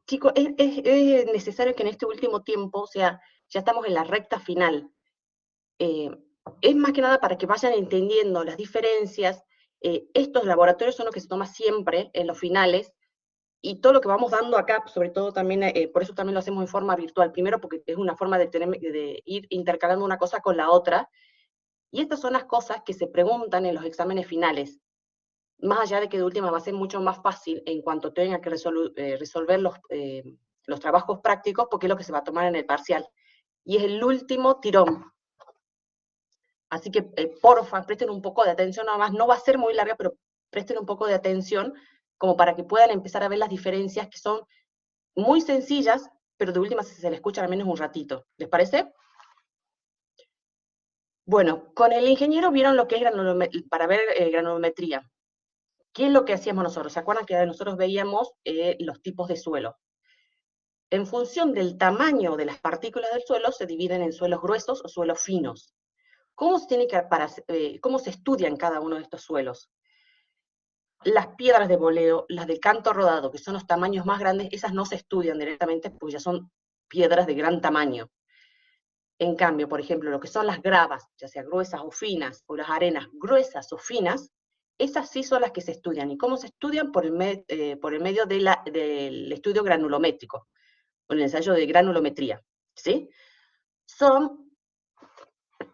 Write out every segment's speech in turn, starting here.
Chicos, es necesario que en este último tiempo, o sea, ya estamos en la recta final, eh, es más que nada para que vayan entendiendo las diferencias. Estos laboratorios son los que se toman siempre en los finales, y todo lo que vamos dando acá, sobre todo también, por eso también lo hacemos en forma virtual, primero porque es una forma de ir intercalando una cosa con la otra, y estas son las cosas que se preguntan en los exámenes finales, más allá de que de última va a ser mucho más fácil en cuanto tenga que resolver los trabajos prácticos, porque es lo que se va a tomar en el parcial. Y es el último tirón. Así que, porfa, presten un poco de atención, nada más, no va a ser muy larga, pero presten un poco de atención, como para que puedan empezar a ver las diferencias, que son muy sencillas, pero de última se le escuchan al menos un ratito. ¿Les parece? Bueno, con el ingeniero vieron lo que es para ver granulometría. ¿Qué es lo que hacíamos nosotros? ¿Se acuerdan que nosotros veíamos los tipos de suelo? En función del tamaño de las partículas del suelo, se dividen en suelos gruesos o suelos finos. ¿Cómo se, cómo se estudian cada uno de estos suelos? Las piedras de boleo, las del canto rodado, que son los tamaños más grandes, esas no se estudian directamente porque ya son piedras de gran tamaño. En cambio, por ejemplo, lo que son las gravas, ya sea gruesas o finas, o las arenas gruesas o finas, esas sí son las que se estudian. ¿Y cómo se estudian? Por el medio del estudio granulométrico, o el ensayo de granulometría, ¿sí? Son,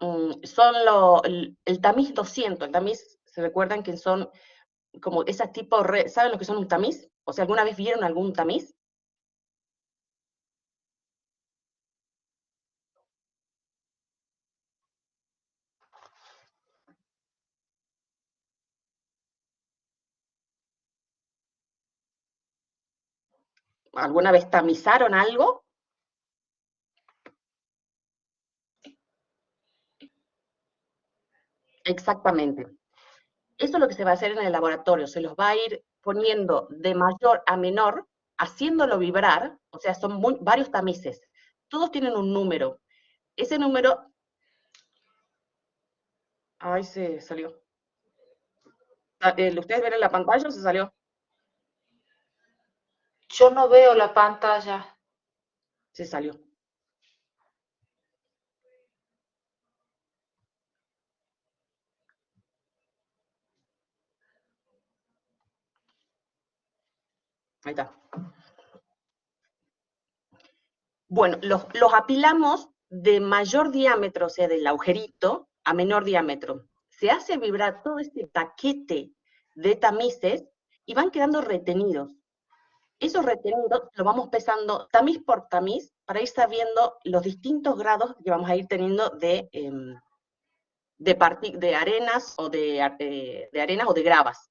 el tamiz 200, el tamiz, ¿se recuerdan que son como esas tipos, ¿saben lo que son un tamiz? O sea, ¿alguna vez vieron algún tamiz? ¿Alguna vez tamizaron algo? Exactamente. Eso es lo que se va a hacer en el laboratorio, se los va a ir poniendo de mayor a menor, haciéndolo vibrar, o sea, son varios tamices. Todos tienen un número. Ese número, ay, se salió. ¿Ustedes ven en la pantalla o se salió? Yo no veo la pantalla. Se salió. Ahí está. Bueno, los apilamos de mayor diámetro, o sea, del agujerito, a menor diámetro. Se hace vibrar todo este paquete de tamices y van quedando retenidos. Esos retenidos lo vamos pesando tamiz por tamiz para ir sabiendo los distintos grados que vamos a ir teniendo de arenas o de arenas o de gravas.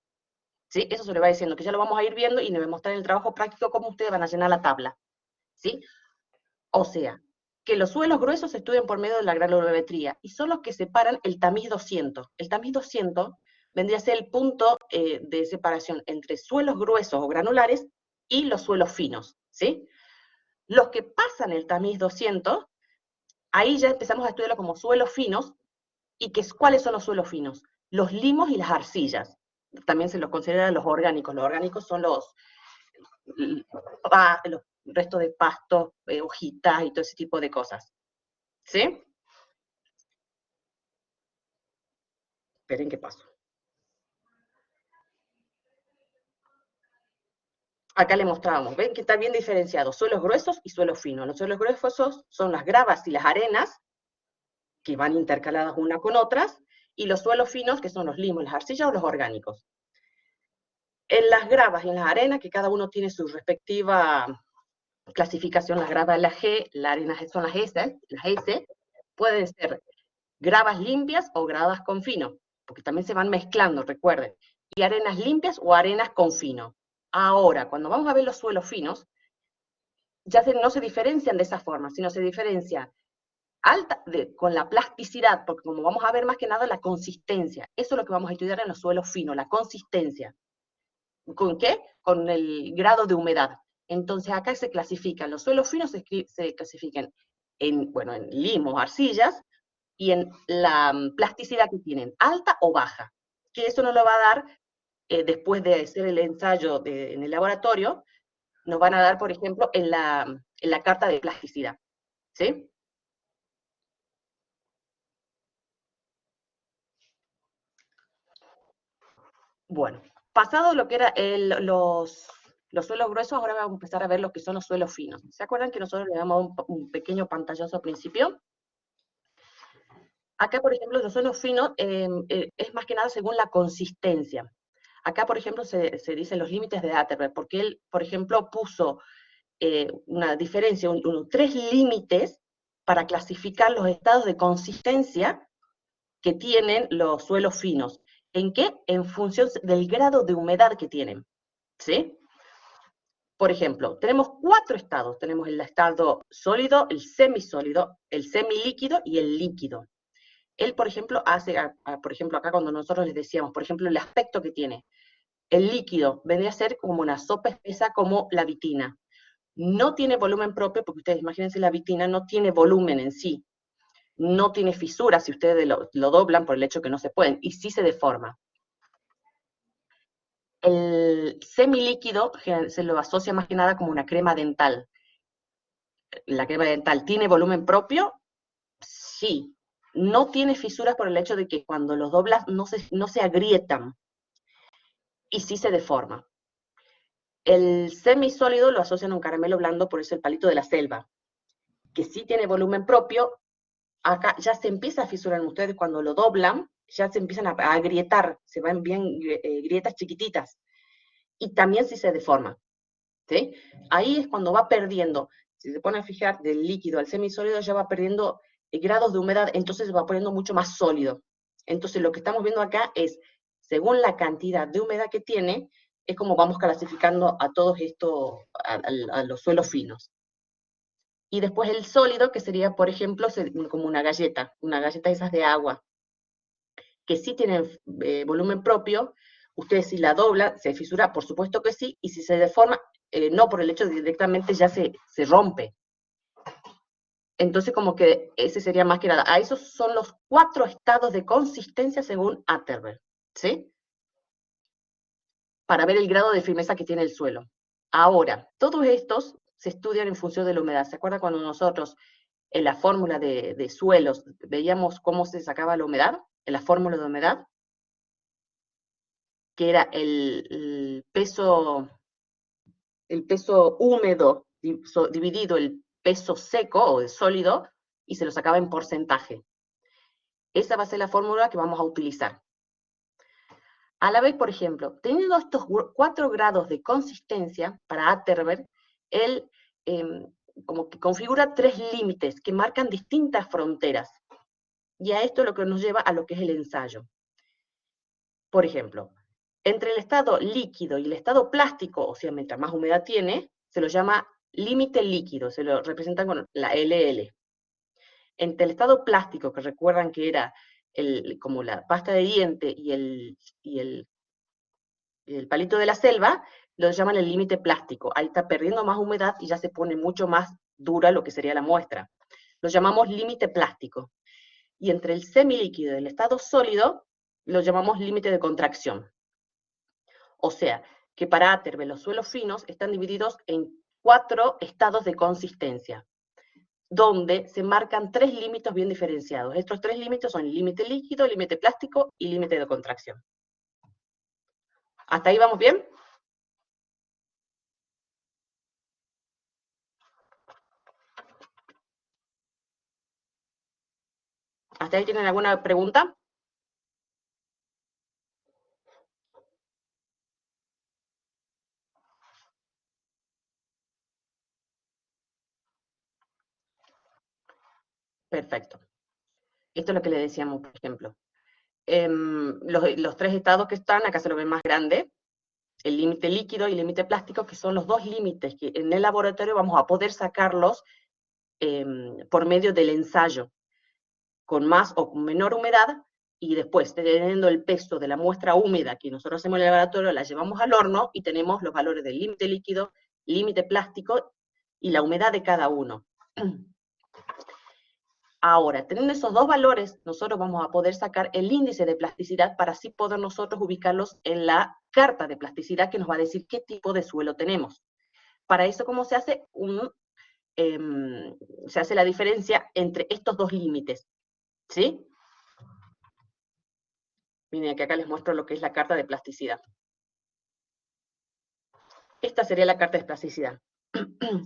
¿Sí? Eso se le va diciendo, que ya lo vamos a ir viendo y le voy a mostrar en el trabajo práctico cómo ustedes van a llenar la tabla. ¿Sí? O sea, que los suelos gruesos se estudian por medio de la granulometría y son los que separan el tamiz 200. El tamiz 200 vendría a ser el punto de separación entre suelos gruesos o granulares y los suelos finos, ¿sí? Los que pasan el tamiz 200, ahí ya empezamos a estudiarlo como suelos finos. ¿Y cuáles son los suelos finos? Los limos y las arcillas. También se los consideran los orgánicos. Los orgánicos son los restos de pastos, hojitas y todo ese tipo de cosas. ¿Sí? Esperen qué pasó. Acá le mostrábamos, ven que está bien diferenciado, suelos gruesos y suelos finos. Los suelos gruesos son las gravas y las arenas, que van intercaladas una con otras, y los suelos finos, que son los limos, las arcillas o los orgánicos. En las gravas y en las arenas, que cada uno tiene su respectiva clasificación, las gravas la G, las arenas son las S, pueden ser gravas limpias o gravas con fino, porque también se van mezclando, recuerden, y arenas limpias o arenas con fino. Ahora, cuando vamos a ver los suelos finos, no se diferencian de esa forma, sino se diferencia con la plasticidad, porque como vamos a ver más que nada la consistencia, eso es lo que vamos a estudiar en los suelos finos, la consistencia. ¿Con qué? Con el grado de humedad. Entonces acá se clasifican, los suelos finos se clasifican bueno, en limos, arcillas, y en la plasticidad que tienen, alta o baja, que eso nos lo va a dar después de hacer el ensayo en el laboratorio, nos van a dar, por ejemplo, en la carta de plasticidad, ¿sí? Bueno, pasado lo que era los suelos gruesos, ahora vamos a empezar a ver lo que son los suelos finos. ¿Se acuerdan que nosotros le damos un pequeño pantallazo al principio? Acá, por ejemplo, los suelos finos es más que nada según la consistencia. Acá, por ejemplo, se dicen los límites de Atterberg, porque él, por ejemplo, puso una diferencia, tres límites para clasificar los estados de consistencia que tienen los suelos finos. ¿En qué? En función del grado de humedad que tienen, ¿sí? Por ejemplo, tenemos 4 estados. Tenemos el estado sólido, el semisólido, el semilíquido y el líquido. Él, por ejemplo, por ejemplo, acá cuando nosotros les decíamos, por ejemplo, el aspecto que tiene. El líquido vendría a ser como una sopa espesa como la vitina. No tiene volumen propio, porque ustedes imagínense, la vitina no tiene volumen en sí. No tiene fisuras si ustedes lo doblan por el hecho que no se pueden, y sí se deforma. El semilíquido se lo asocia más que nada como una crema dental. La crema dental tiene volumen propio, sí. No tiene fisuras por el hecho de que cuando los doblas no se agrietan, y sí se deforma. El semisólido lo asocian a un caramelo blando, por eso el palito de la selva, que sí tiene volumen propio. Acá ya se empieza a fisurar, ustedes cuando lo doblan, ya se empiezan a agrietar, se van bien grietas chiquititas, y también sí se deforma, ¿sí? Ahí es cuando va perdiendo, si se pone a fijar, del líquido al semisólido ya va perdiendo grados de humedad, entonces se va poniendo mucho más sólido. Entonces lo que estamos viendo acá es, según la cantidad de humedad que tiene, es como vamos clasificando a todos estos, a los suelos finos. Y después el sólido, que sería, por ejemplo, como una galleta esas de agua, que sí tienen volumen propio. Ustedes si la doblan, se fisura, por supuesto que sí, y si se deforma, no, por el hecho de que directamente ya se rompe. Entonces, como que ese sería más que nada. A esos son los 4 estados de consistencia según Atterberg, ¿sí? Para ver el grado de firmeza que tiene el suelo. Ahora, todos estos se estudian en función de la humedad. ¿Se acuerdan cuando nosotros en la fórmula de suelos veíamos cómo se sacaba la humedad? En la fórmula de humedad, que era el peso húmedo dividido el peso seco o de sólido, y se lo sacaba en porcentaje. Esa va a ser la fórmula que vamos a utilizar. A la vez, por ejemplo, teniendo estos 4 grados de consistencia para Atterberg, él como que configura 3 límites que marcan distintas fronteras. Y a esto es lo que nos lleva a lo que es el ensayo. Por ejemplo, entre el estado líquido y el estado plástico, o sea, mientras más humedad tiene, se lo llama límite líquido, se lo representan con la LL. Entre el estado plástico, que recuerdan que era como la pasta de diente y el palito de la selva, lo llaman el límite plástico. Ahí está perdiendo más humedad y ya se pone mucho más dura lo que sería la muestra. Lo llamamos límite plástico. Y entre el semilíquido y el estado sólido, lo llamamos límite de contracción. O sea, que para Atterberg los suelos finos están divididos en 4 estados de consistencia, donde se marcan 3 límites bien diferenciados. Estos 3 límites son límite líquido, límite plástico y límite de contracción. ¿Hasta ahí vamos bien? ¿Hasta ahí tienen alguna pregunta? Perfecto. Esto es lo que le decíamos, por ejemplo. Los 3 estados que están, acá se lo ven más grande, el límite líquido y el límite plástico, que son los 2 límites que en el laboratorio vamos a poder sacarlos por medio del ensayo, con más o con menor humedad, y después, teniendo el peso de la muestra húmeda que nosotros hacemos en el laboratorio, la llevamos al horno y tenemos los valores del límite líquido, límite plástico y la humedad de cada uno. Ahora, teniendo esos 2 valores, nosotros vamos a poder sacar el índice de plasticidad para así poder nosotros ubicarlos en la carta de plasticidad que nos va a decir qué tipo de suelo tenemos. Para eso, ¿cómo se hace? Se hace la diferencia entre estos dos límites, ¿sí? Miren, que acá les muestro lo que es la carta de plasticidad. Esta sería la carta de plasticidad,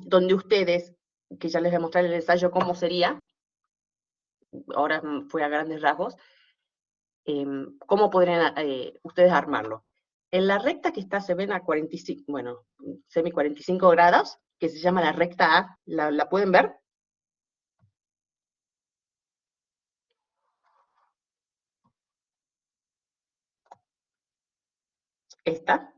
donde ustedes, que ya les voy a mostrar en el ensayo cómo sería, ahora fue a grandes rasgos, cómo podrían ustedes armarlo. En la recta que está, se ven a 45, bueno, semi 45 grados, que se llama la recta A, ¿la pueden ver? Esta.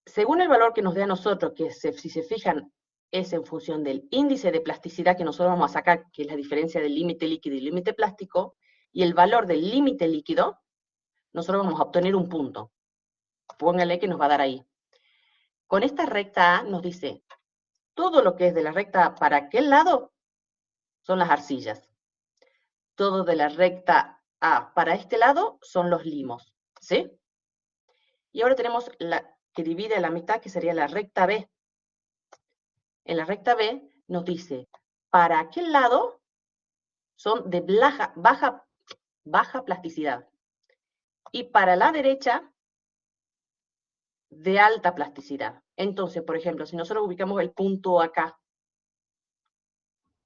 Según el valor que nos dé a nosotros, que si se fijan, es en función del índice de plasticidad que nosotros vamos a sacar, que es la diferencia del límite líquido y límite plástico, y el valor del límite líquido, nosotros vamos a obtener un punto. Póngale que nos va a dar ahí. Con esta recta A nos dice, todo lo que es de la recta A para aquel lado son las arcillas. Todo de la recta A para este lado son los limos, ¿sí? Y ahora tenemos la que divide a la mitad, que sería la recta B. En la recta B nos dice, para aquel lado son de baja plasticidad. Y para la derecha, de alta plasticidad. Entonces, por ejemplo, si nosotros ubicamos el punto acá,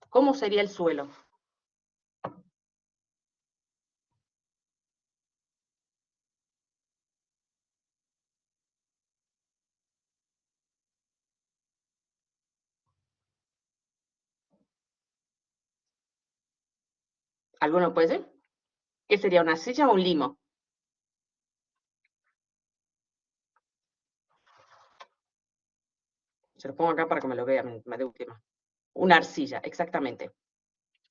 ¿cómo sería el suelo? ¿Alguno puede ser? ¿Qué sería, una arcilla o un limo? Se lo pongo acá para que me lo vean, me dé última. Una arcilla, exactamente.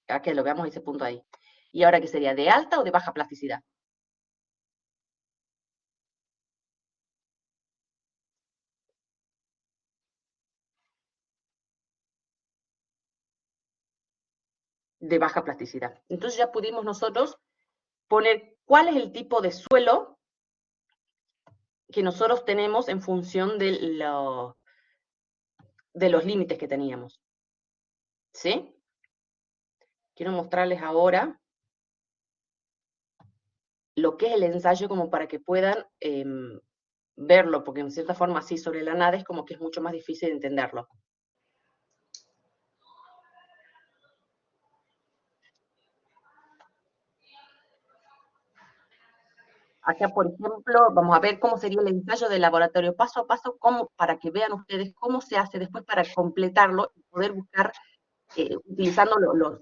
A que lo veamos ese punto ahí. ¿Y ahora qué sería, de alta o de baja plasticidad? De baja plasticidad. Entonces ya pudimos nosotros poner cuál es el tipo de suelo que nosotros tenemos en función de los límites que teníamos. ¿Sí? Quiero mostrarles ahora lo que es el ensayo como para que puedan verlo, porque en cierta forma así sobre la nada es como que es mucho más difícil de entenderlo. Acá, por ejemplo, vamos a ver cómo sería el ensayo del laboratorio paso a paso, para que vean ustedes cómo se hace después para completarlo y poder buscar, utilizando los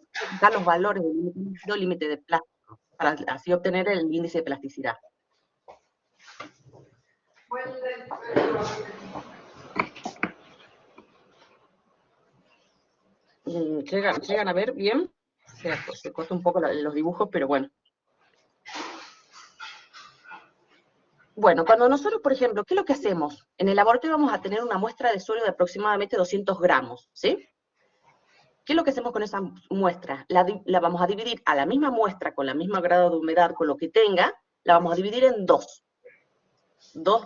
valores del límite de plástico, para así obtener el índice de plasticidad. ¿Llegan a ver bien? Se corta un poco los dibujos, pero bueno. Bueno, cuando nosotros, por ejemplo, ¿qué es lo que hacemos? En el laboratorio vamos a tener una muestra de suelo de aproximadamente 200 gramos, ¿sí? ¿Qué es lo que hacemos con esa muestra? La vamos a dividir a la misma muestra, con la misma grado de humedad, con lo que tenga, la vamos a dividir en dos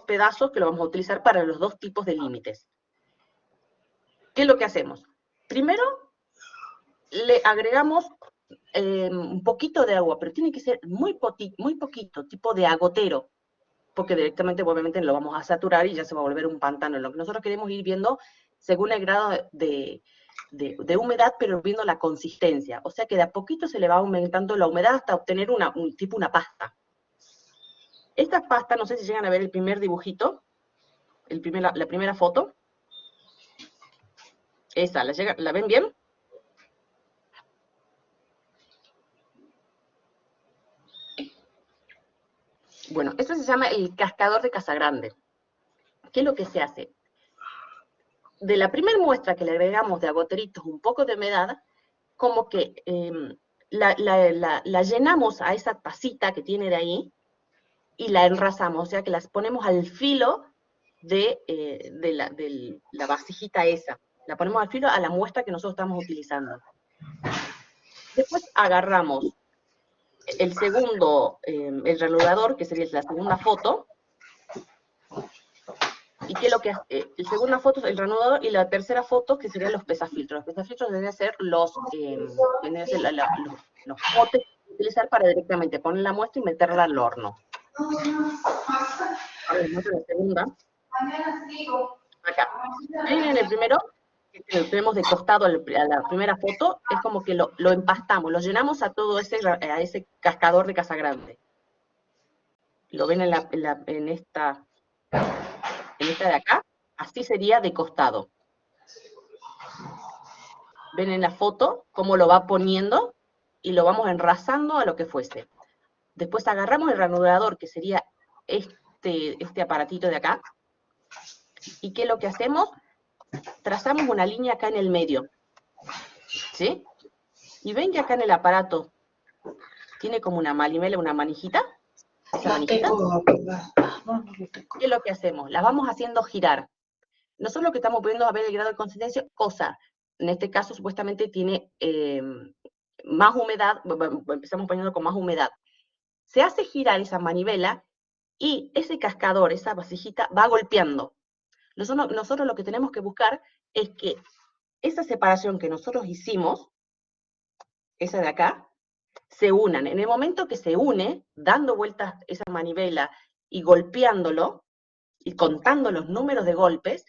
pedazos que lo vamos a utilizar para los dos tipos de límites. ¿Qué es lo que hacemos? Primero, le agregamos un poquito de agua, pero tiene que ser muy poquito, tipo de agotero, porque directamente obviamente lo vamos a saturar y ya se va a volver un pantano. Lo que nosotros queremos ir viendo según el grado de humedad, pero viendo la consistencia. O sea que de a poquito se le va aumentando la humedad hasta obtener tipo una pasta. Esta pasta, no sé si llegan a ver el primer dibujito, la primera foto. Esa, ¿la ven bien? Bueno, esto se llama el cascador de Casagrande. ¿Qué es lo que se hace? De la primera muestra que le agregamos de agoteritos un poco de humedad, como que la llenamos a esa tacita que tiene de ahí y la enrasamos, o sea que las ponemos al filo de la vasijita esa. La ponemos al filo a la muestra que nosotros estamos utilizando. Después agarramos el segundo, el reanudador, que sería la segunda foto, Y que lo que el segunda foto es el reanudador, y la tercera foto que serían los pesafiltros. Los pesafiltros deben ser los potes que utilizar para directamente poner la muestra y meterla al horno. Ahora les muestro la segunda. Acá. ¿Ven en el primero? Que lo tenemos de costado a la primera foto, es como que lo empastamos, lo llenamos a todo a ese cascador de Casa Grande. Lo ven en esta de acá, así sería de costado. Ven en la foto cómo lo va poniendo y lo vamos enrasando a lo que fuese. Después agarramos el reanudador, que sería este aparatito de acá, y ¿qué es lo que hacemos? Trazamos una línea acá en el medio, ¿sí? Y ven que acá en el aparato tiene como una manivela, una manijita. Esa manijita. ¿Qué es lo que hacemos? Las vamos haciendo girar. Nosotros lo que estamos poniendo a ver el grado de consistencia, cosa, en este caso supuestamente tiene más humedad, empezamos poniendo con más humedad. Se hace girar esa manivela y ese cascador, esa vasijita, va golpeando. Nosotros lo que tenemos que buscar es que esa separación que nosotros hicimos, esa de acá, se unan. En el momento que se une, dando vueltas esa manivela y golpeándolo, y contando los números de golpes,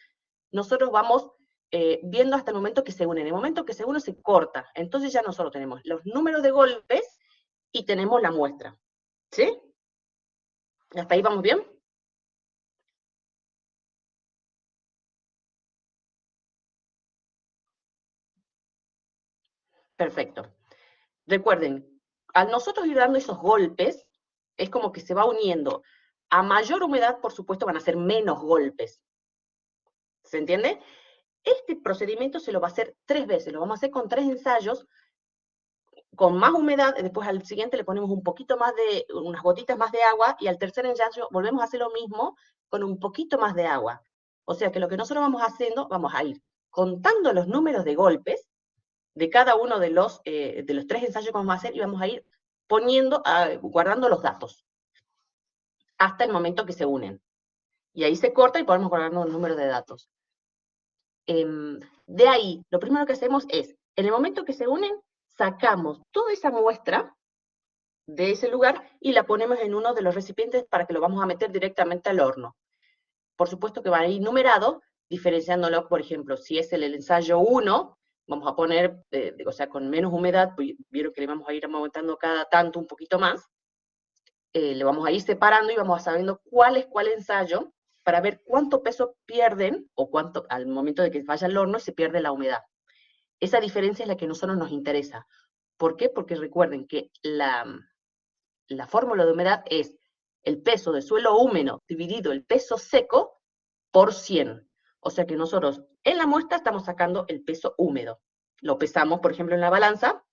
nosotros vamos viendo hasta el momento que se une. En el momento que se une, se corta. Entonces ya nosotros tenemos los números de golpes y tenemos la muestra. ¿Sí? ¿Hasta ahí vamos bien? Perfecto. Recuerden, al nosotros ir dando esos golpes, es como que se va uniendo. A mayor humedad, por supuesto, van a ser menos golpes. ¿Se entiende? Este procedimiento se lo va a hacer 3 veces, lo vamos a hacer con 3 ensayos, con más humedad, después al siguiente le ponemos un poquito más unas gotitas más de agua, y al tercer ensayo volvemos a hacer lo mismo con un poquito más de agua. O sea que lo que nosotros vamos haciendo, vamos a ir contando los números de golpes de cada uno de los 3 ensayos que vamos a hacer, y vamos a ir guardando los datos hasta el momento que se unen. Y ahí se corta y podemos guardar los números de datos. De ahí, lo primero que hacemos es, en el momento que se unen, sacamos toda esa muestra de ese lugar y la ponemos en uno de los recipientes para que lo vamos a meter directamente al horno. Por supuesto que va a ir numerado, diferenciándolo, por ejemplo, si es el ensayo 1, vamos a poner, o sea, con menos humedad, pues, vieron que le vamos a ir aumentando cada tanto un poquito más, le vamos a ir separando y vamos a sabiendo cuál es cuál ensayo, para ver cuánto peso pierden, o cuánto, al momento de que vaya al horno, se pierde la humedad. Esa diferencia es la que a nosotros nos interesa. ¿Por qué? Porque recuerden que la fórmula de humedad es el peso de suelo húmedo dividido el peso seco por 100. O sea que nosotros en la muestra estamos sacando el peso húmedo. Lo pesamos, por ejemplo, en la balanza.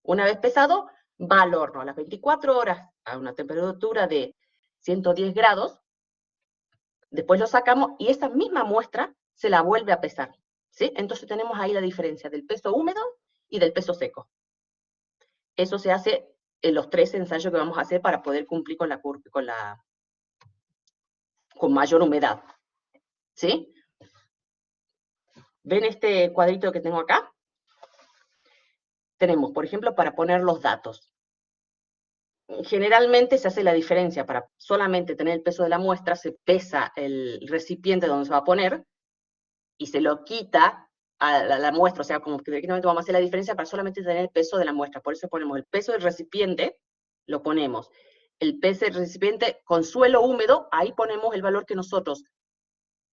Una vez pesado, va al horno a las 24 horas a una temperatura de 110 grados. Después lo sacamos y esa misma muestra se la vuelve a pesar. ¿Sí? Entonces tenemos ahí la diferencia del peso húmedo y del peso seco. Eso se hace en los 3 ensayos que vamos a hacer para poder cumplir con mayor humedad. ¿Sí? ¿Ven este cuadrito que tengo acá? Tenemos, por ejemplo, para poner los datos. Generalmente se hace la diferencia, para solamente tener el peso de la muestra, se pesa el recipiente donde se va a poner y se lo quita a la muestra, o sea, como que directamente vamos a hacer la diferencia para solamente tener el peso de la muestra. Por eso ponemos el peso del recipiente, lo ponemos. El peso del recipiente con suelo húmedo, ahí ponemos el valor que nosotros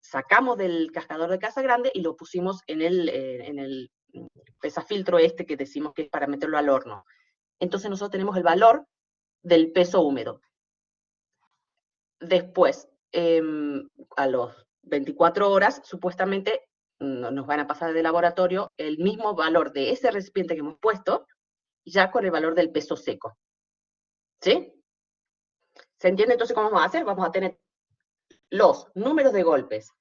sacamos del cascador de Casa Grande y lo pusimos en el pesafiltro este que decimos que es para meterlo al horno. Entonces nosotros tenemos el valor del peso húmedo. Después, a los 24 horas, supuestamente nos van a pasar de laboratorio el mismo valor de ese recipiente que hemos puesto, ya con el valor del peso seco. ¿Sí? ¿Se entiende entonces cómo vamos a hacer? Vamos a tener los números de golpes,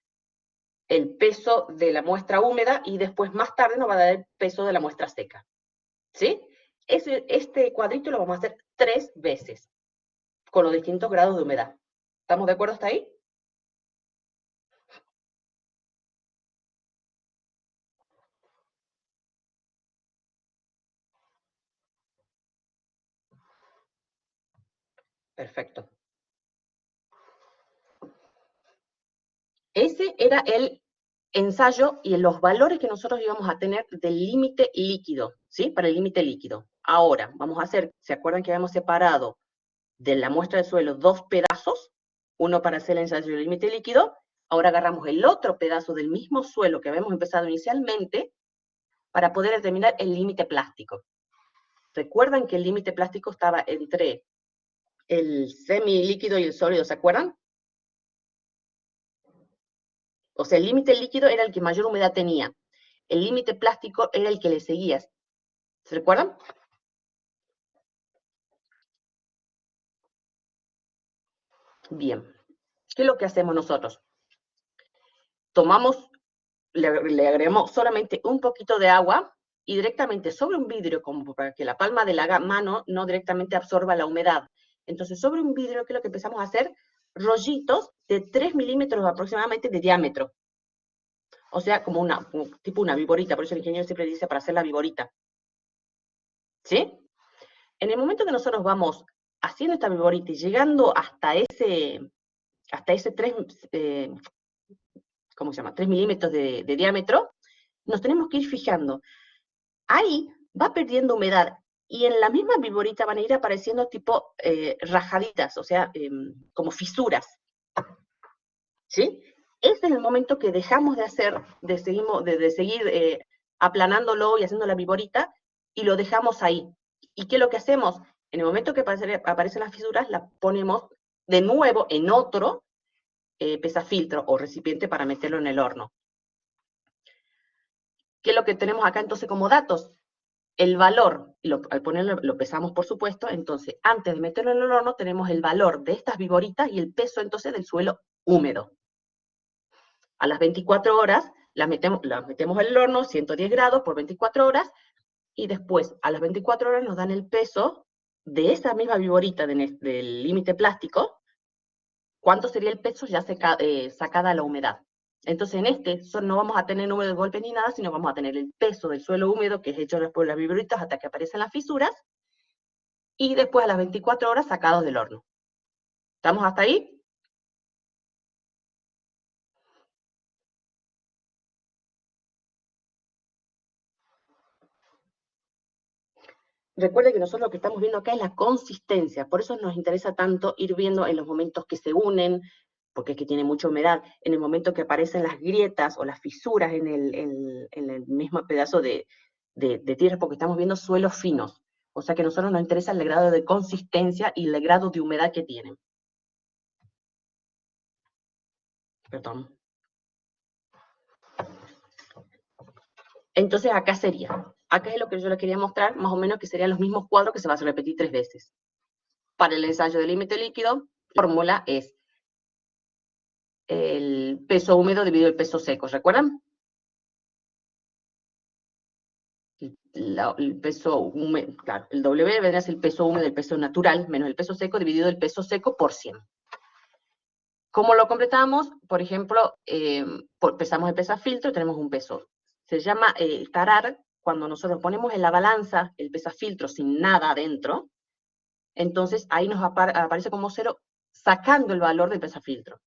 el peso de la muestra húmeda, y después más tarde nos va a dar el peso de la muestra seca. ¿Sí? Este cuadrito lo vamos a hacer 3 veces, con los distintos grados de humedad. ¿Estamos de acuerdo hasta ahí? Perfecto. Ese era el ensayo y los valores que nosotros íbamos a tener del límite líquido, ¿sí? Para el límite líquido. Ahora, vamos a hacer, ¿se acuerdan que habíamos separado de la muestra de suelo dos pedazos? Uno para hacer el ensayo del límite líquido. Ahora agarramos el otro pedazo del mismo suelo que habíamos empezado inicialmente para poder determinar el límite plástico. ¿Recuerdan que el límite plástico estaba entre el semilíquido y el sólido? ¿Se acuerdan? O sea, el límite líquido era el que mayor humedad tenía. El límite plástico era el que le seguía. ¿Se recuerdan? Bien. ¿Qué es lo que hacemos nosotros? Tomamos, le agregamos solamente un poquito de agua y directamente sobre un vidrio, como para que la palma de la mano no directamente absorba la humedad. Entonces, sobre un vidrio, ¿qué es lo que empezamos a hacer? Rollitos de 3 milímetros aproximadamente de diámetro. O sea, como tipo una viborita, por eso el ingeniero siempre dice para hacer la viborita. ¿Sí? En el momento que nosotros vamos haciendo esta viborita y llegando hasta ese 3, ¿cómo se llama? 3 milímetros de diámetro, nos tenemos que ir fijando. Ahí va perdiendo humedad y en la misma viborita van a ir apareciendo tipo rajaditas, o sea, como fisuras. ¿Sí? Este es el momento que dejamos de hacer, de seguir aplanándolo y haciendo la viborita, y lo dejamos ahí. ¿Y qué es lo que hacemos? En el momento que aparecen las fisuras, las ponemos de nuevo en otro pesafiltro o recipiente para meterlo en el horno. ¿Qué es lo que tenemos acá entonces como datos? El valor, al ponerlo, lo pesamos por supuesto, entonces antes de meterlo en el horno tenemos el valor de estas viboritas y el peso entonces del suelo húmedo. A las 24 horas las metemos en el horno, 110 grados por 24 horas, y después a las 24 horas nos dan el peso de esa misma viborita del límite plástico, cuánto sería el peso ya sacada la humedad. Entonces en no vamos a tener número de golpes ni nada, sino vamos a tener el peso del suelo húmedo, que es hecho después de las viboritas hasta que aparecen las fisuras, y después a las 24 horas sacados del horno. ¿Estamos hasta ahí? Recuerde que nosotros lo que estamos viendo acá es la consistencia, por eso nos interesa tanto ir viendo en los momentos que se unen, porque es que tiene mucha humedad, en el momento que aparecen las grietas o las fisuras en el mismo pedazo de tierra, porque estamos viendo suelos finos. O sea que a nosotros nos interesa el grado de consistencia y el grado de humedad que tienen. Perdón. Entonces acá es lo que yo les quería mostrar, más o menos que serían los mismos cuadros que se van a repetir 3 veces. Para el ensayo de límite líquido, la fórmula es el peso húmedo dividido el peso seco, ¿recuerdan? El peso húmedo, claro, el W vendría a ser el peso húmedo del peso natural menos el peso seco dividido el peso seco por 100. ¿Cómo lo completamos? Por ejemplo, pesamos el pesafiltro, tenemos un peso. Se llama tarar cuando nosotros ponemos en la balanza el pesafiltro sin nada adentro, entonces ahí nos aparece como 0 sacando el valor del pesafiltro.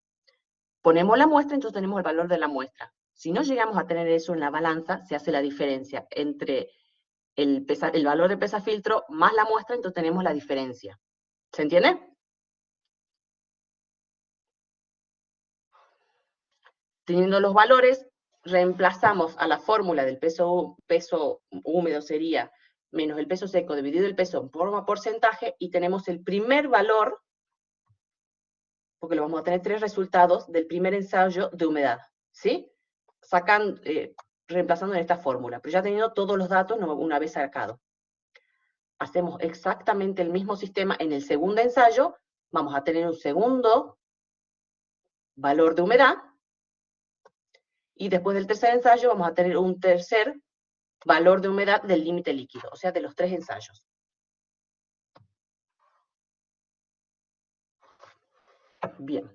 Ponemos la muestra, entonces tenemos el valor de la muestra. Si no llegamos a tener eso en la balanza, se hace la diferencia entre el valor del pesafiltro más la muestra, entonces tenemos la diferencia. ¿Se entiende? Teniendo los valores, reemplazamos a la fórmula del peso húmedo sería menos el peso seco dividido el peso por porcentaje, y tenemos el primer valor, porque lo vamos a tener 3 resultados del primer ensayo de humedad, ¿sí? Reemplazando en esta fórmula, pero ya teniendo todos los datos una vez sacado. Hacemos exactamente el mismo sistema en el segundo ensayo, vamos a tener un segundo valor de humedad, y después del tercer ensayo vamos a tener un tercer valor de humedad del límite líquido, o sea, de los 3 ensayos. Bien.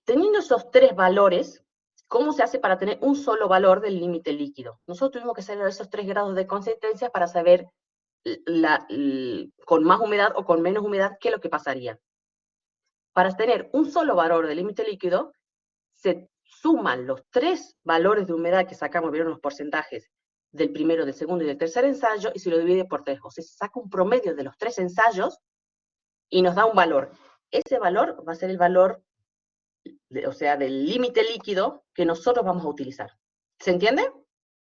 Teniendo esos 3 valores, ¿cómo se hace para tener un solo valor del límite líquido? Nosotros tuvimos que hacer esos 3 grados de consistencia para saber con más humedad o con menos humedad, ¿qué es lo que pasaría? Para tener un solo valor de límite líquido, se suman los 3 valores de humedad que sacamos, vieron los porcentajes del primero, del segundo y del tercer ensayo, y se lo divide por 3. O sea, se saca un promedio de los 3 ensayos y nos da un valor. Ese valor va a ser el valor, o sea, del límite líquido que nosotros vamos a utilizar. ¿Se entiende?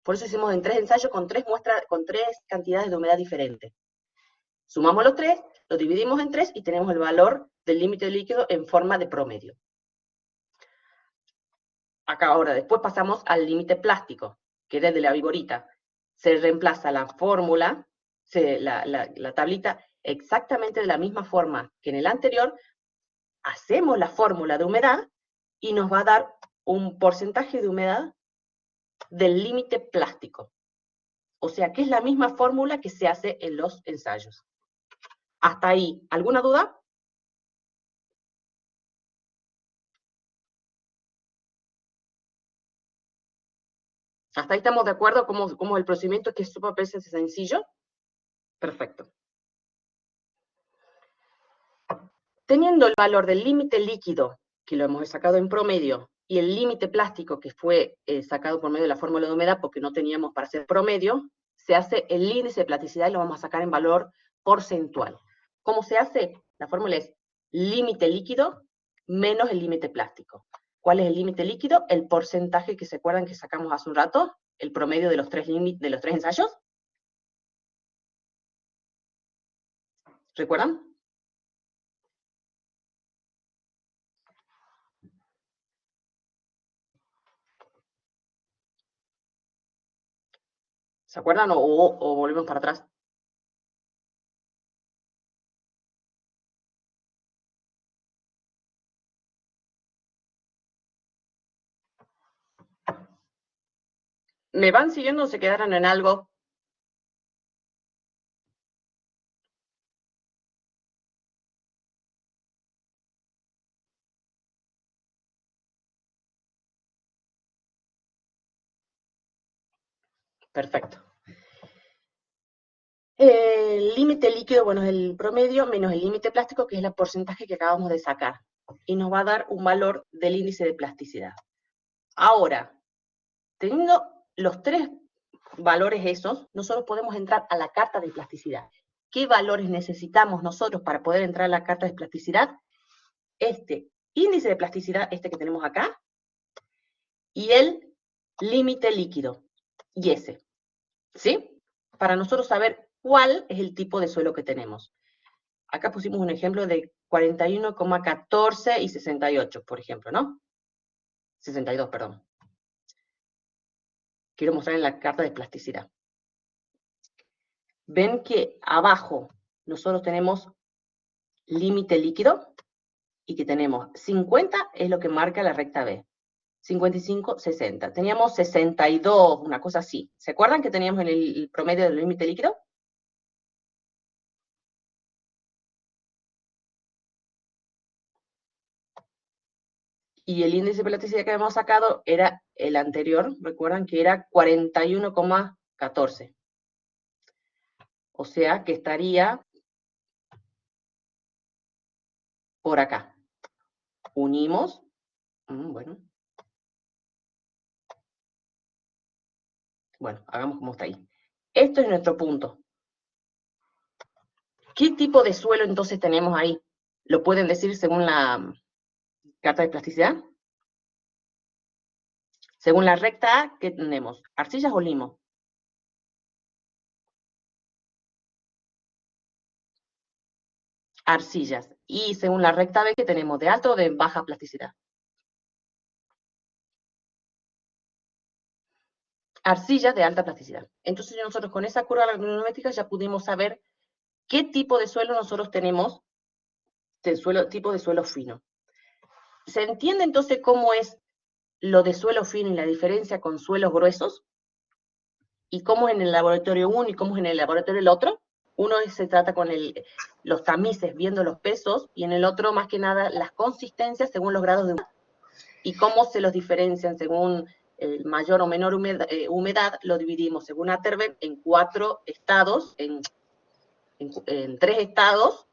Por eso hicimos en 3 ensayos con 3 muestras, con 3 cantidades de humedad diferentes. Sumamos los 3, lo dividimos en 3 y tenemos el valor del límite líquido en forma de promedio. Acá ahora, después pasamos al límite plástico, que es el de la viborita. Se reemplaza la fórmula, la tablita, exactamente de la misma forma que en el anterior. Hacemos la fórmula de humedad y nos va a dar un porcentaje de humedad del límite plástico. O sea, que es la misma fórmula que se hace en los ensayos. ¿Hasta ahí alguna duda? ¿Hasta ahí estamos de acuerdo cómo es el procedimiento, que es súper sencillo? Perfecto. Teniendo el valor del límite líquido, que lo hemos sacado en promedio, y el límite plástico, que fue sacado por medio de la fórmula de humedad, porque no teníamos para hacer promedio, se hace el índice de plasticidad y lo vamos a sacar en valor porcentual. ¿Cómo se hace? La fórmula es límite líquido menos el límite plástico. ¿Cuál es el límite líquido? El porcentaje que se acuerdan que sacamos hace un rato, el promedio de los 3 ensayos. ¿Recuerdan? ¿Se acuerdan o volvemos para atrás? ¿Me van siguiendo o se quedaron en algo? Perfecto. El límite líquido, bueno, es el promedio menos el límite plástico, que es el porcentaje que acabamos de sacar. Y nos va a dar un valor del índice de plasticidad. Ahora, teniendo los 3 valores esos, nosotros podemos entrar a la carta de plasticidad. ¿Qué valores necesitamos nosotros para poder entrar a la carta de plasticidad? Este índice de plasticidad, este que tenemos acá, y el límite líquido, y ese, ¿sí? Para nosotros saber cuál es el tipo de suelo que tenemos. Acá pusimos un ejemplo de 41,14 y 68, por ejemplo, ¿no? 62, perdón. Quiero mostrar en la carta de plasticidad. Ven que abajo nosotros tenemos límite líquido y que tenemos 50 es lo que marca la recta B. 55, 60. Teníamos 62, una cosa así. ¿Se acuerdan que teníamos en el promedio del límite líquido? Y el índice de plasticidad que habíamos sacado era el anterior, recuerdan que era 41,14. O sea que estaría por acá. Unimos, bueno, hagamos como está ahí. Esto es nuestro punto. ¿Qué tipo de suelo entonces tenemos ahí? ¿Lo pueden decir según la carta de plasticidad? Según la recta A, ¿qué tenemos? ¿Arcillas o limo? Arcillas. Y según la recta B, ¿qué tenemos? ¿De alta o de baja plasticidad? Arcillas de alta plasticidad. Entonces nosotros con esa curva granulométrica ya pudimos saber qué tipo de suelo nosotros tenemos, tipo de suelo fino. ¿Se entiende entonces cómo es lo de suelo fino y la diferencia con suelos gruesos? ¿Y cómo es en el laboratorio uno y cómo es en el laboratorio el otro? Uno se trata con los tamices, viendo los pesos, y en el otro, más que nada, las consistencias según los grados de humedad. Y cómo se los diferencian según mayor o menor humedad, lo dividimos según Atterberg en 4 estados, en en 3 estados,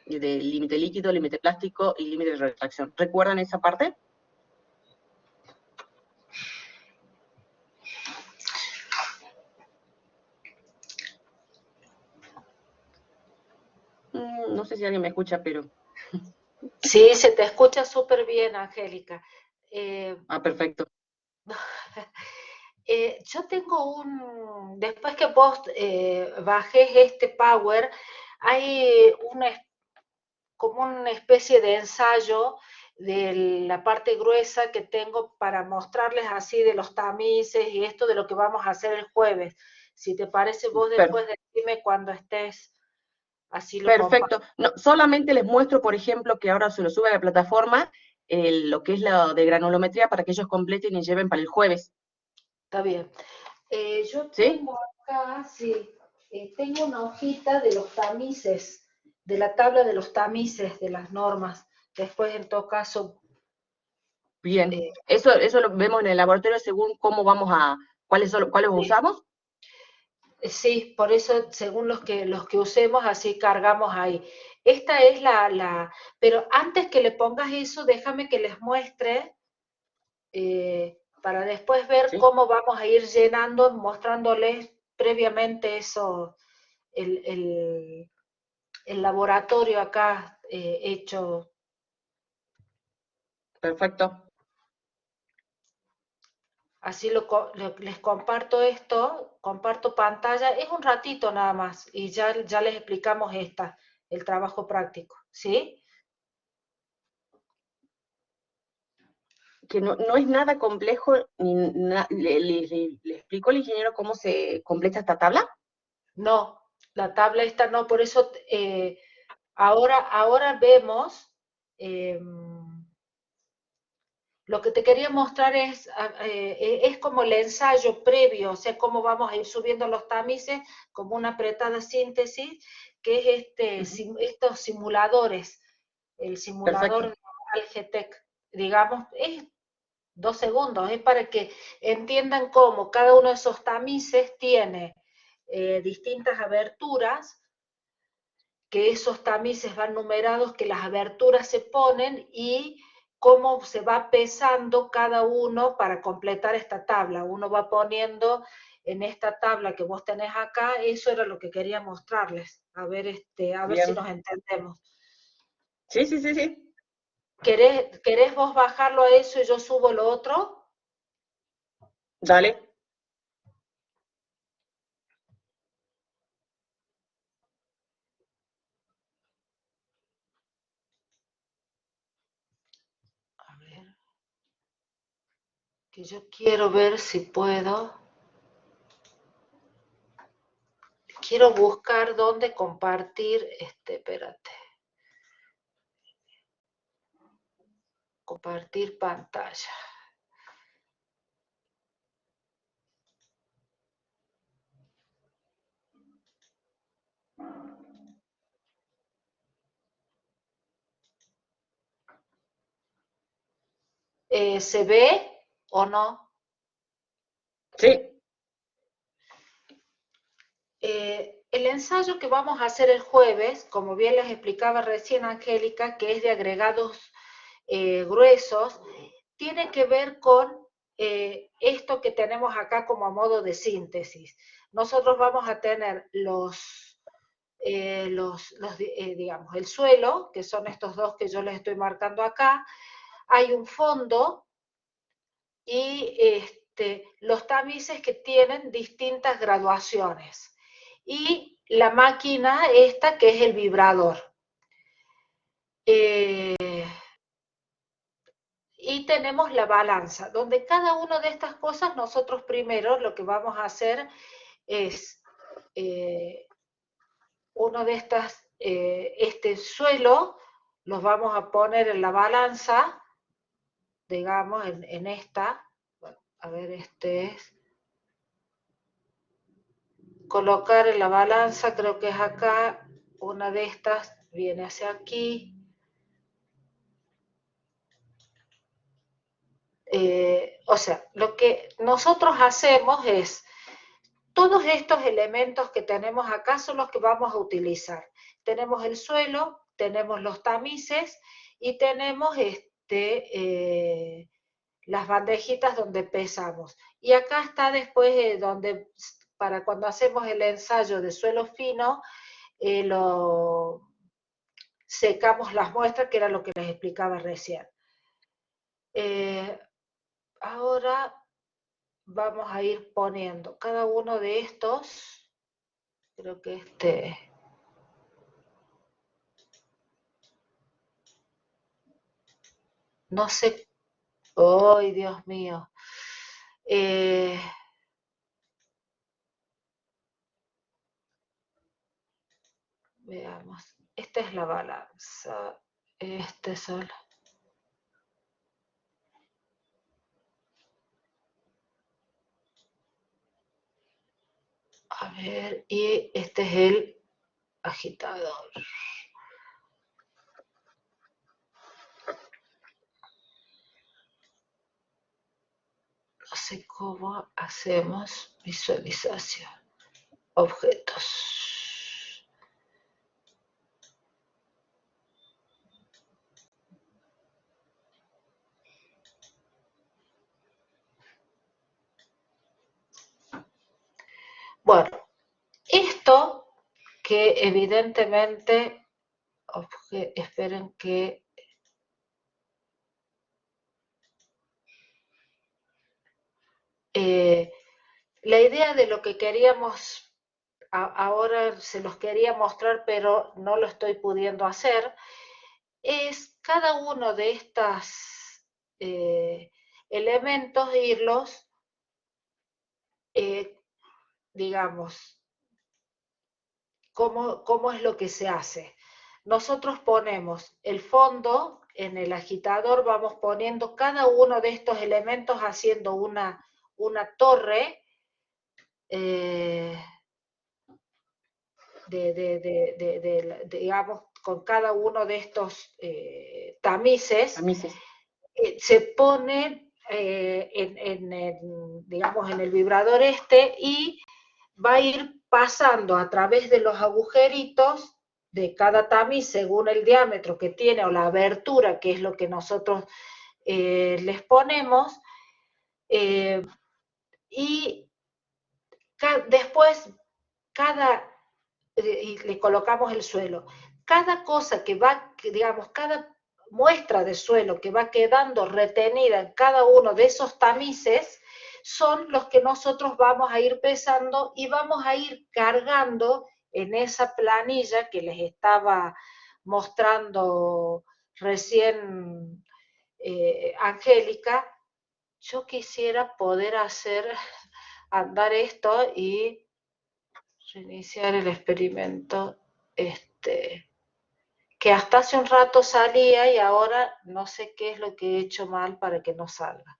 de límite líquido, límite plástico y límite de retracción. ¿Recuerdan esa parte? No sé si alguien me escucha, pero... Sí, se te escucha súper bien, Angélica. Perfecto. Yo tengo después que vos bajes este Power, hay como una especie de ensayo de la parte gruesa que tengo para mostrarles así de los tamices y esto de lo que vamos a hacer el jueves. Si te parece, vos después decime cuando estés, así lo comparto. Perfecto. No, solamente les muestro, por ejemplo, que ahora se lo sube a la plataforma, lo que es la de granulometría para que ellos completen y lleven para el jueves. Está bien. Yo ¿Sí? tengo acá, sí, tengo una hojita de los tamices, de la tabla de los tamices de las normas. Después, en todo caso, Bien. Eso lo vemos en el laboratorio según cómo vamos a, cuáles sí, usamos. sí, por eso, según los que usemos, así cargamos ahí. Esta es pero antes que le pongas eso, déjame que les muestre, para después ver Sí. cómo vamos a ir llenando, mostrándoles previamente eso, el laboratorio acá hecho. Perfecto. Así les comparto esto, comparto pantalla, es un ratito nada más y ya les explicamos el trabajo práctico, ¿sí? Que no es nada complejo, ¿le explicó el ingeniero cómo se completa esta tabla? No, la tabla esta no, por eso ahora vemos, lo que te quería mostrar es como el ensayo previo, o sea, cómo vamos a ir subiendo los tamices, como una apretada síntesis, que es estos simuladores, el simulador Perfecto. de Algetec, digamos, es 2 segundos, es para que entiendan cómo cada uno de esos tamices tiene distintas aberturas, que esos tamices van numerados, que las aberturas se ponen y cómo se va pesando cada uno para completar esta tabla. Uno va poniendo en esta tabla que vos tenés acá, eso era lo que quería mostrarles. A ver, a ver si Bien. nos entendemos. Sí, sí, sí, sí. ¿Querés vos bajarlo a eso y yo subo lo otro? Dale. A ver, que yo quiero ver si puedo. Quiero buscar dónde compartir, espérate. Compartir pantalla. ¿Se ve o no? Sí. El ensayo que vamos a hacer el jueves, como bien les explicaba recién Angélica, que es de agregados gruesos, tiene que ver con esto que tenemos acá como a modo de síntesis. Nosotros vamos a tener digamos, el suelo, que son estos dos que yo les estoy marcando acá, hay un fondo y los tamices que tienen distintas graduaciones. Y la máquina esta que es el vibrador. Y tenemos la balanza, donde cada una de estas cosas nosotros primero lo que vamos a hacer es uno de este suelo, los vamos a poner en la balanza, digamos, en esta. Bueno, a ver, colocar en la balanza, creo que es acá, una de estas viene hacia aquí. O sea, lo que nosotros hacemos es Todos estos elementos que tenemos acá son los que vamos a utilizar. Tenemos el suelo, tenemos los tamices y tenemos las bandejitas donde pesamos. Y acá está después donde, para cuando hacemos el ensayo de suelo fino, secamos las muestras, que era lo que les explicaba recién. Ahora vamos a ir poniendo cada uno de estos, creo que no sé, ¡ay, Dios mío! Veamos, esta es la balanza, este es el... A ver, y este es el agitador. No sé cómo hacemos visualización. Objetos. Bueno, esto que evidentemente, esperen que... la idea de lo que queríamos, ahora se los quería mostrar, pero no lo estoy pudiendo hacer, es cada uno de estos elementos irlos, digamos, cómo es lo que se hace. Nosotros ponemos el fondo, en el agitador vamos poniendo cada uno de estos elementos haciendo una torre digamos, con cada uno de estos tamices. Se pone digamos, en el vibrador y va a ir pasando a través de los agujeritos de cada tamiz según el diámetro que tiene o la abertura, que es lo que nosotros les ponemos, y después y le colocamos el suelo. Cada cosa que va, digamos, cada muestra de suelo que va quedando retenida en cada uno de esos tamices son los que nosotros vamos a ir pesando y vamos a ir cargando en esa planilla que les estaba mostrando recién Angélica. Yo quisiera poder andar esto y reiniciar el experimento, que hasta hace un rato salía y ahora no sé qué es lo que he hecho mal para que no salga.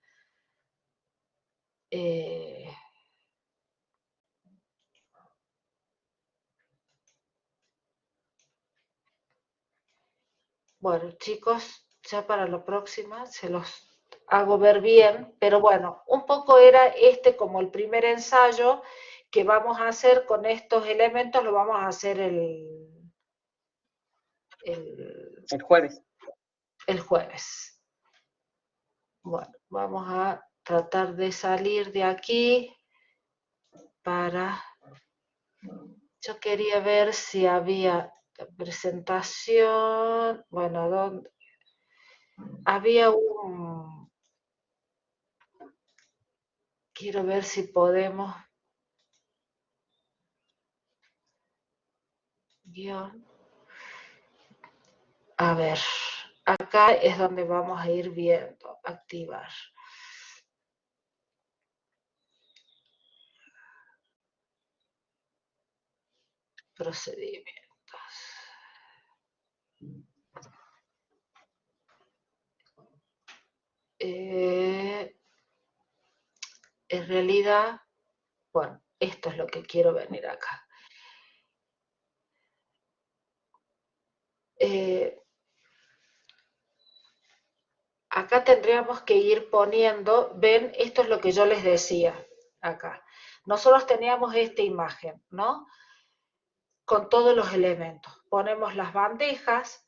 Bueno, chicos, ya para la próxima se los hago ver bien, pero bueno, un poco era como el primer ensayo que vamos a hacer con estos elementos, lo vamos a hacer el jueves. El jueves. Bueno, vamos a tratar de salir de aquí para... Yo quería ver si había presentación, bueno, ¿dónde? Había quiero ver si podemos... Guión. A ver, acá es donde vamos a ir viendo, activar. Procedimientos. En realidad, bueno, esto es lo que quiero venir acá. Acá tendríamos que ir poniendo, ven, esto es lo que yo les decía acá. nosotros teníamos esta imagen, ¿no? Con todos los elementos. Ponemos las bandejas,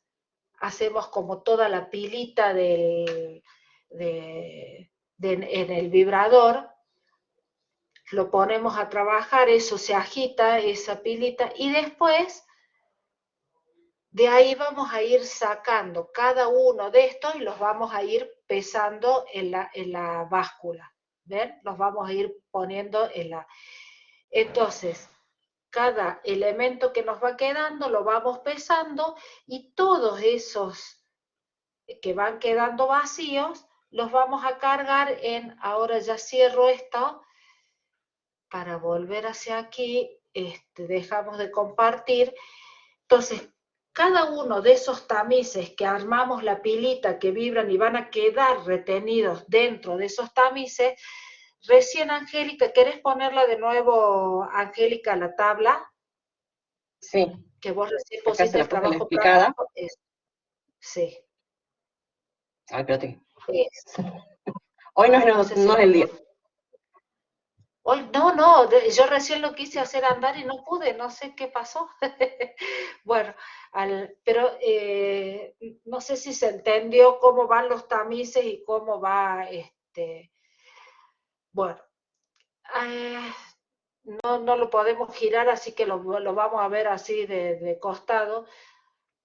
hacemos como toda la pilita en el vibrador, lo ponemos a trabajar, eso se agita, esa pilita, y después de ahí vamos a ir sacando cada uno de estos y los vamos a ir pesando en la báscula. ¿Ven? Los vamos a ir poniendo en la... Entonces, cada elemento que nos va quedando lo vamos pesando y todos esos que van quedando vacíos los vamos a cargar en... Ahora ya cierro esto para volver hacia aquí, dejamos de compartir. Entonces, cada uno de esos tamices que armamos la pilita que vibran y van a quedar retenidos dentro de esos tamices, recién Angélica, ¿querés ponerla de nuevo, Angélica, a la tabla? Sí. Que vos recién Acá pusiste se la el puse la trabajo explicada. práctico. Sí. Ay, espérate. Es. Hoy Ay, no no sé si es lo el día. Hoy, no, yo recién lo quise hacer andar y no pude, no sé qué pasó. Bueno, pero no sé si se entendió cómo van los tamices y cómo va, bueno, no lo podemos girar, así que lo vamos a ver así de costado.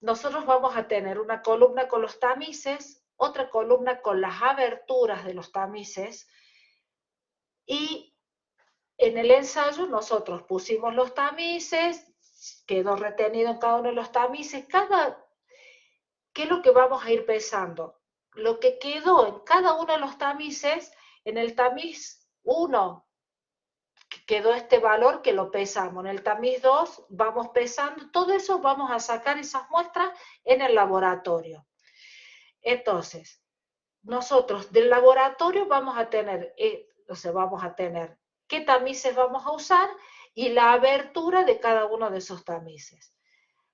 Nosotros vamos a tener una columna con los tamices, otra columna con las aberturas de los tamices, y en el ensayo nosotros pusimos los tamices, quedó retenido en cada uno de los tamices. ¿Qué es lo que vamos a ir pesando? Lo que quedó en cada uno de los tamices, en el tamiz 1 quedó este valor que lo pesamos, en el tamiz 2 vamos pesando, todo eso vamos a sacar esas muestras en el laboratorio. Entonces, nosotros del laboratorio vamos a tener qué tamices vamos a usar y la abertura de cada uno de esos tamices.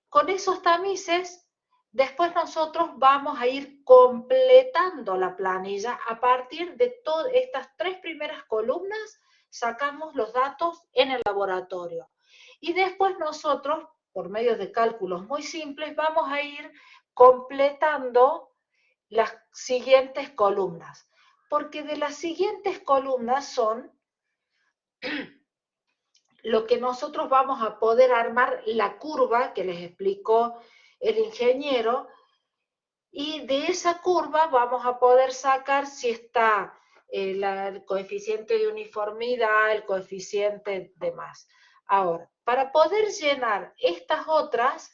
Con esos tamices, después nosotros vamos a ir completando la planilla a partir de todas estas 3 primeras columnas, sacamos los datos en el laboratorio. Y después nosotros, por medio de cálculos muy simples, vamos a ir completando las siguientes columnas, porque de las siguientes columnas son lo que nosotros vamos a poder armar la curva que les explicó el ingeniero, y de esa curva vamos a poder sacar si está el coeficiente de uniformidad, el coeficiente de más. Ahora, para poder llenar estas otras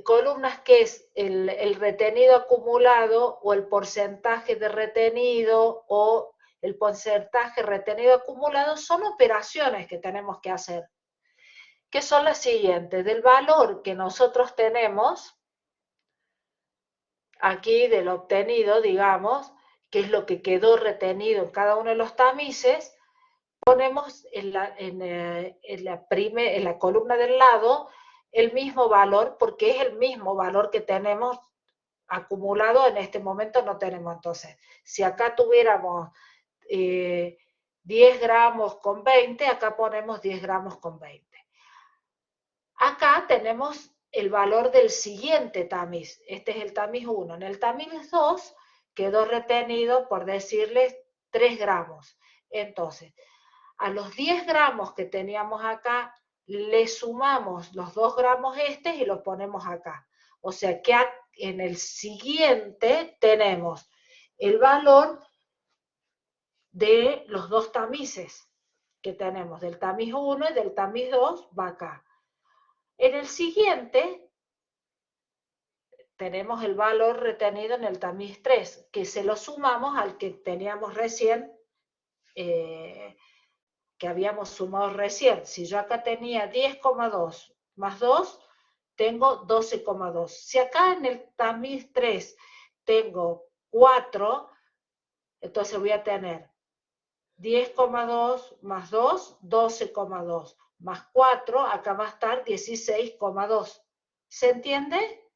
columnas, que es el retenido acumulado o el porcentaje de retenido o el porcentaje retenido acumulado, son operaciones que tenemos que hacer, que son las siguientes: del valor que nosotros tenemos aquí, del obtenido, digamos, que es lo que quedó retenido en cada uno de los tamices, ponemos en la columna del lado el mismo valor, porque es el mismo valor que tenemos acumulado en este momento. No tenemos. Entonces, si acá tuviéramos 10 gramos con 20, acá ponemos 10 gramos con 20. Acá tenemos el valor del siguiente tamiz. Este es el tamiz 1. En el tamiz 2 quedó retenido, por decirles, 3 gramos. Entonces, a los 10 gramos que teníamos acá, le sumamos los 2 gramos y los ponemos acá. O sea que en el siguiente tenemos el valor de los 2 tamices que tenemos, del tamiz 1 y del tamiz 2, va acá. En el siguiente tenemos el valor retenido en el tamiz 3, que se lo sumamos al que teníamos recién, que habíamos sumado recién. Si yo acá tenía 10,2 más 2, tengo 12,2. Si acá en el tamiz 3 tengo 4, entonces voy a tener 10,2 más 2, 12,2, más 4, acá va a estar 16,2. ¿Se entiende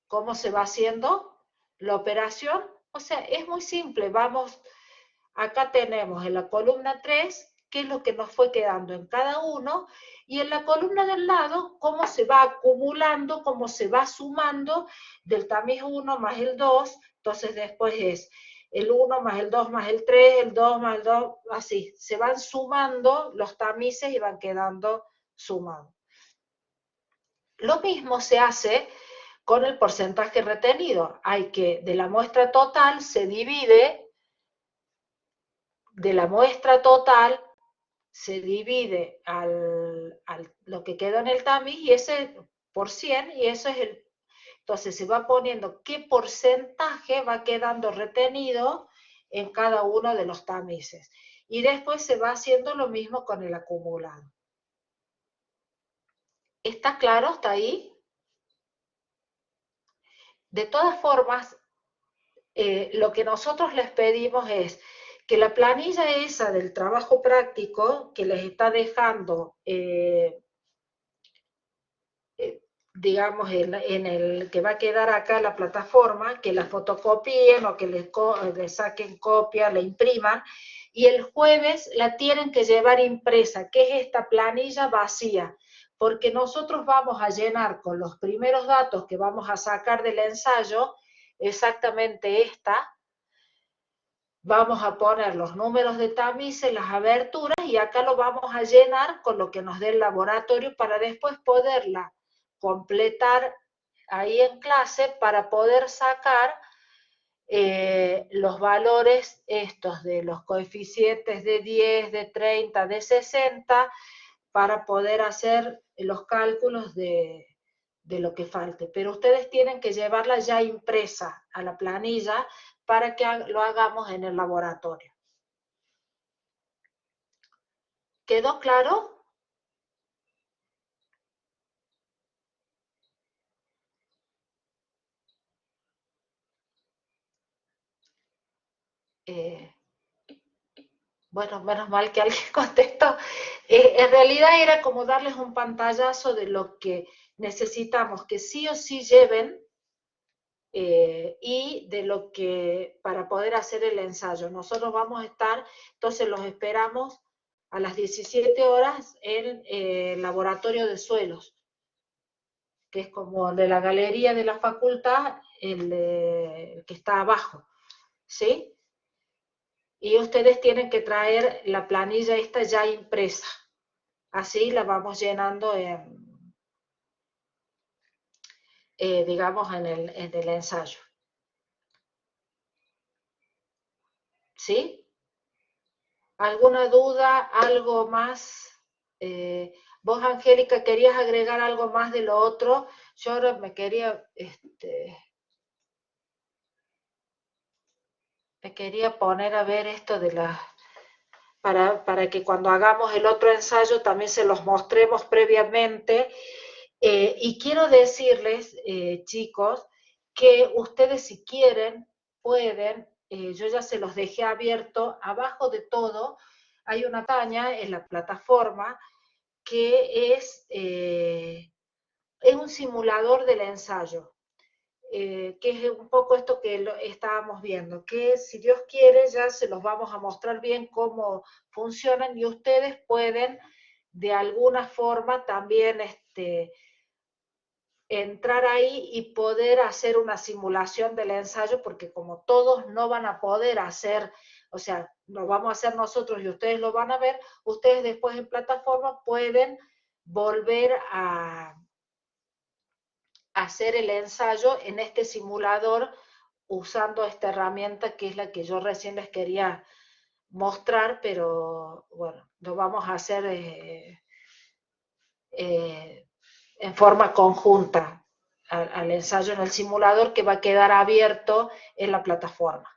cómo se va haciendo la operación? O sea, es muy simple. Vamos Acá tenemos en la columna 3 qué es lo que nos fue quedando en cada uno, y en la columna del lado cómo se va acumulando, cómo se va sumando del tamiz 1 más el 2, entonces después es el 1 más el 2 más el 3, el 2 más el 2, así, se van sumando los tamices y van quedando sumados. Lo mismo se hace con el porcentaje retenido. Hay que, de la muestra total, se divide, de la muestra total, se divide lo que quedó en el tamiz, y ese por 100, y eso es el... Entonces se va poniendo qué porcentaje va quedando retenido en cada uno de los tamices. Y después se va haciendo lo mismo con el acumulado. ¿Está claro hasta ahí? De todas formas, lo que nosotros les pedimos es que la planilla esa del trabajo práctico que les está dejando, digamos, en el que va a quedar acá la plataforma, que la fotocopien o que le saquen copia, la impriman, y el jueves la tienen que llevar impresa, que es esta planilla vacía, porque nosotros vamos a llenar con los primeros datos que vamos a sacar del ensayo, exactamente esta, vamos a poner los números de tamices, las aberturas, y acá lo vamos a llenar con lo que nos dé el laboratorio para después poderla completar ahí en clase para poder sacar los valores estos de los coeficientes de 10, de 30, de 60, para poder hacer los cálculos de lo que falte. Pero ustedes tienen que llevarla ya impresa a la planilla para que lo hagamos en el laboratorio. ¿Quedó claro? Bueno, menos mal que alguien contestó. En realidad era como darles un pantallazo de lo que necesitamos que sí o sí lleven, y de lo que para poder hacer el ensayo. Nosotros vamos a estar, entonces los esperamos a las 17 horas en el laboratorio de suelos, que es como de la galería de la facultad, el que está abajo, ¿sí? Y ustedes tienen que traer la planilla esta ya impresa. Así la vamos llenando digamos, en el ensayo. ¿Sí? ¿Alguna duda? ¿Algo más? Vos, Angélica, ¿querías agregar algo más de lo otro? Yo ahora me quería poner a ver esto de las... Para que cuando hagamos el otro ensayo también se los mostremos previamente. Y quiero decirles, chicos, que ustedes si quieren, pueden, yo ya se los dejé abierto, abajo de todo hay una pestaña en la plataforma que es un simulador del ensayo, que es un poco esto que estábamos viendo, que si Dios quiere ya se los vamos a mostrar bien cómo funcionan, y ustedes pueden de alguna forma también entrar ahí y poder hacer una simulación del ensayo, porque como todos no van a poder hacer, o sea, lo vamos a hacer nosotros y ustedes lo van a ver, ustedes después en plataforma pueden volver a hacer el ensayo en este simulador usando esta herramienta que es la que yo recién les quería mostrar, pero bueno, lo vamos a hacer en forma conjunta al ensayo en el simulador, que va a quedar abierto en la plataforma.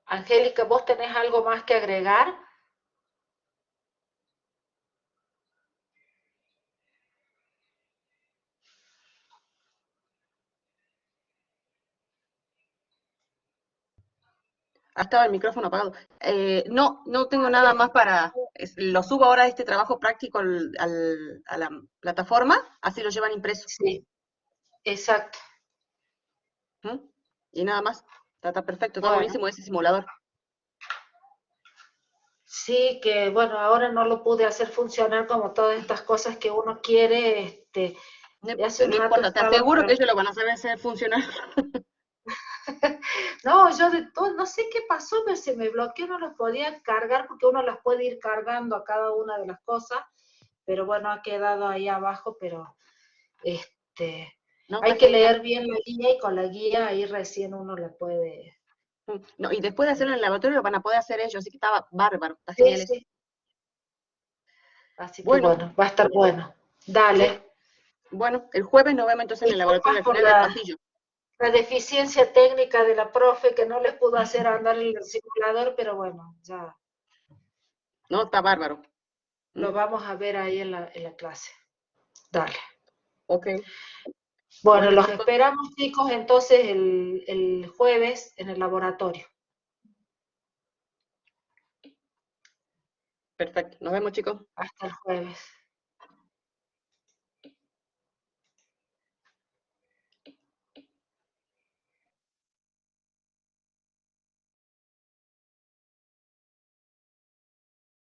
Angélica, ¿vos tenés algo más que agregar? Estaba el micrófono apagado. No tengo nada más para lo subo ahora este trabajo práctico a la plataforma, así lo llevan impreso. Sí, exacto. ¿Mm? Y nada más. Está perfecto, está Bueno, buenísimo ese simulador. sí que bueno, ahora no lo pude hacer funcionar como todas estas cosas que uno quiere, No, y hace un no rato importa, te estaba aseguro que ellos lo van a saber hacer funcionar. No, yo de todo, no sé qué pasó, pero se me bloqueó, no los podía cargar porque uno las puede ir cargando a cada una de las cosas, pero bueno, ha quedado ahí abajo, pero No, hay está que genial. leer bien la guía y con la guía ahí recién uno la puede. No, y después de hacerlo en el laboratorio lo van a poder hacer ellos, así que estaba bárbaro, está Sí, genial eso. sí. Así que Bueno, bueno, va a estar bueno. sí, Dale. bueno, el jueves nos vemos entonces en el laboratorio Disculpas al por final del pasillo. la deficiencia técnica de la profe que no les pudo hacer andar en el simulador, pero bueno, ya No, está bárbaro. lo vamos a ver ahí en la clase. Dale. Ok, Bueno, bueno los chicos, esperamos, chicos, entonces el jueves en el laboratorio. perfecto. Nos vemos chicos. Hasta el jueves.